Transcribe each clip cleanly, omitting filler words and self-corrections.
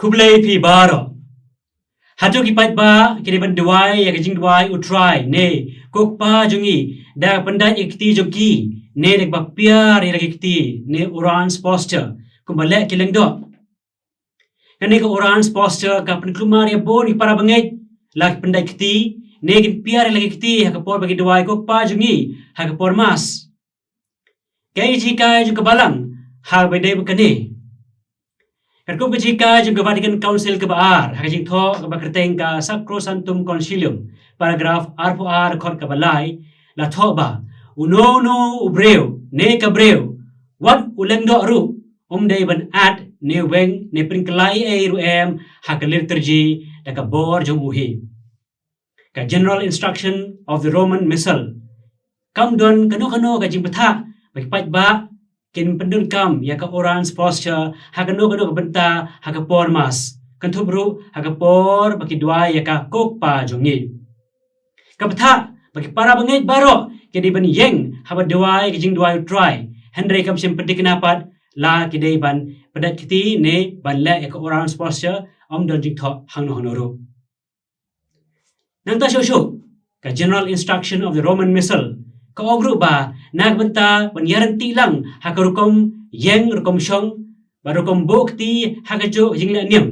Kublai pi baro. Hatu ki pait ba kini banduai ya kajing duai utrai ne kok pa jungi da pandai ikti jogi ne dek ba piar ya ikti ne urans posture kumbale kileng do. Kani ka urans posture ka penklumar ya bon ki para bangai lak pandai ikti ne kin piar ya ikti ha kapor bagi duai kok pa jungi ha kapor mas. Kai jika juga balang hal bedai bekane. Kadko kejika juga Vatican Council ke baar hakajing tho ke bakerteng ka Sacrosanctum Concilium paragraf R4R khot ke balai la tho ba uno ubreu ne ka breu wat uleng do ru dei ban ad ne weng ne prinklai ru hak liturgy da ka bor jong uhi ka General Instruction of the Roman Missal kam don kano kajing betha bagi pat ba kin pendun kam ya ka orans posture hakano ka benta hakapor mas kantubru hakapor bagi dua ya ka kokpa jongi kapatha bagi para bangai baro kedi ban yeng haba dua ki jing dua try Henry kam sim pedik napat la kidei ban pedat kiti ne ban la ya ka orans posture don jing tho hangno honoru nang ta shosho ka General Instruction of the Roman Missal ka ogru ba nagbenta banyaran tilang hakarukom yeng rukom shong barukom bukti hakajo jingla niam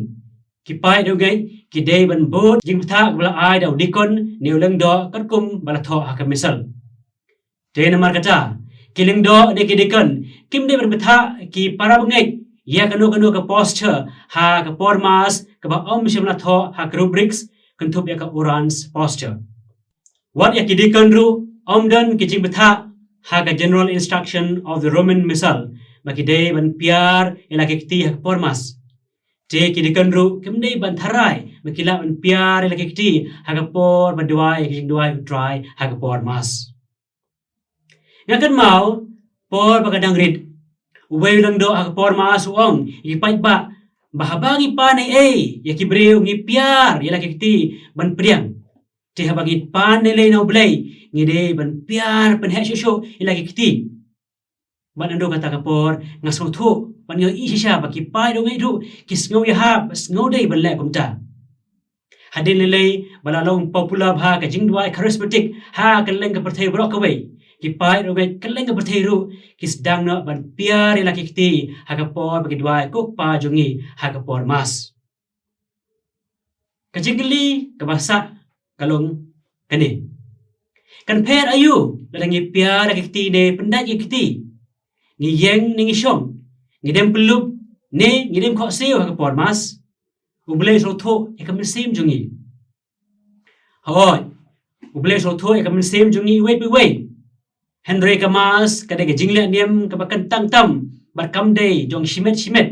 kipai dogai kidei ban bot jing tha bala ai dau dikon neuleng do katkum bala tho hakamisal te namar kata kileng do ne kidikon kim de ban betha ki para bangai ya kanu ka posture ha ka pormas ka ba shimla tho hakrubrics kantup ya ka urans posture what ya kidikon ru Omdan kijing betha haga General Instruction of the Roman Missal makidei ban piar ila kikti hak pormas te kidikan ru kimdei ban tharai makila ban piar ila kikti hak por baduai kijing duai utrai hak pormas ngakan mau por bagadang rid uway lang do hak pormas uong ipait ba bahabagi panai ya kibreu ngi piar ila kikti ban priang te habagit pan nilay na ublay ngide ban piar pan he shosho ilagi kiti ban ando kata kapor ngasotho ban yo isha baki pai do ngidu kis ngau ya hab ngau dei ban le kumta hadin nilay balalong popular bha ka jingdwai charismatic ha kan leng ka perthai brok away ki pai do ngai kan leng ka perthai ru kis dang no ban piar ilagi kiti ha kapor bagi dwai kok pa jungi ha kapor mas ka jingli ka basa kalong kani kan per ayu ladangi piar kiti ne pendat kiti ni yeng ni shong ni dem pelub ne ni dem kho seo ha por mas uble so tho ekam sim jungi hoi uble so tho ekam sim jungi wei Henry kamas kada ke jingle niam ka bakan tang tam bar kam day jong shimet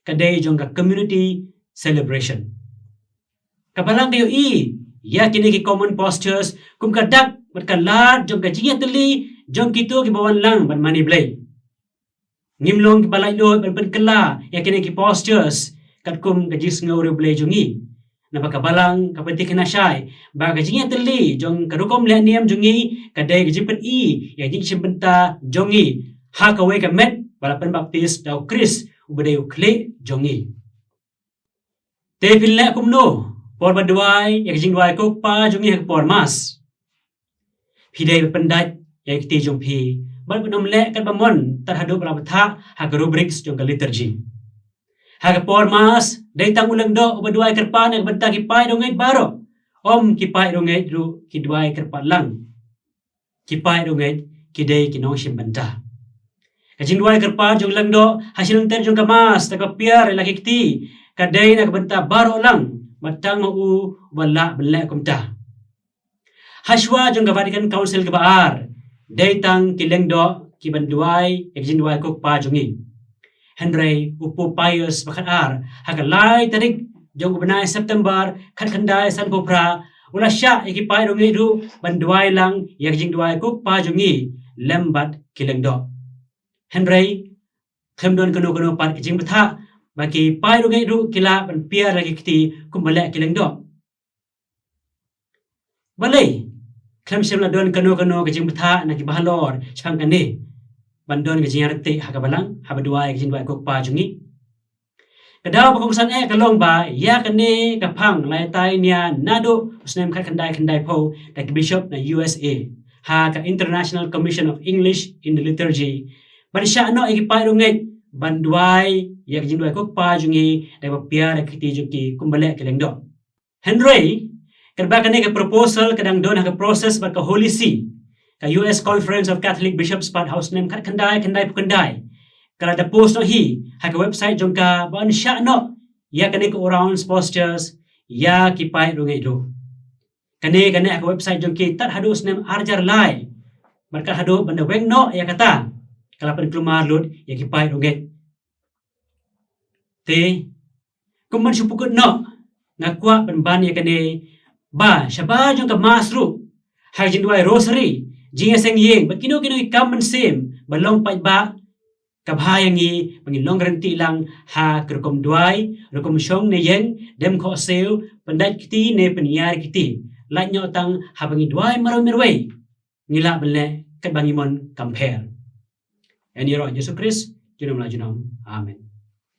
kada jong ka community celebration kabalang kayo ya kini ki common postures kum kadak berkalat jong ka jinga teli jong kitu ki bawan lang ban mani blay ngimlong ki balai do ban kala ya kini ki postures kat kum ka jis ngau blay jongi na bakabalang ka penti kena syai ba ka jinga teli jong ka rukom le niam jongi ka dai ka jipen ya jing simbenta jongi ha ka we ka met balapan baptis dau Chris ubadai ukle jongi te pille kumno por baduai ya jing duai kok pa jungi hak por mas pidai pendat ya kiti jong pi ban penom le kan bamon terhadap rabtha hak rubrics jong liturgy hak por mas dai tang ulang do baduai kerpan yang benta ki pai dongai baro ki pai dongai ru ki duai kerpan lang ki pai dongai ki dai ki nong sim benta ka jing duai kerpan jong lang do hasil ter jong kamas ta ka piar la kiti ka dai na benta baro lang matang u wala bela kumta haswa jong Vatican Council ke baar datang kileng do ki banduai ekjin duai kok pa jongi Henry upu Pius bakar hakalai tarik jong benai September khat khandai san popra ula sya ekipai dongi du banduai lang ekjin duai kok pa jongi lembat kileng do Henry khamdon kono pat ekjin betha bagi pai rungai ru kila ban piar lagi kiti kumbale kileng do balai klam semla don kano ke jing betha na ki bahalor chang kane bandon ke jing arti hakabalang habadua ke jing dua kok pa jungi Kadaw pakungsan kalong ba, ya kani kapang laytay niya nado usnem kanday po like Bishop na USA. Ha ka International Commission of English in the Liturgy. Bani siya ikipayunget bandway yak jindway kokpa jungi dai papia kiti juki kumbale kelengdo. Henry kadba kani ka proposal kadang don ha process ba ka Holy See ka US Conference of Catholic Bishops pat house name kanday kala da post no hi ha ka website jong ka ban siya ya kani ka around postures ya kipay rungai do kani ka website jong ki tat hadu usnem arjar lai marka hadu banda weng no ya kata kala pen klumar lut ya kipay rungai te kuman supukut no ngakwa ban ya kani ba syaba jong ka masru ha jindwai rosary jinga seng yeng bakino common same balong pa ba kabhayangi pangilong garanti lang ha kerukum duai rukum syong ne yeng dem ko seu pendat kiti ne penyar kiti lanyo tang ha bangi duai maraw mirway ngila bele kat bangimon compare ani ro Yesus Kristus junam la junam amen.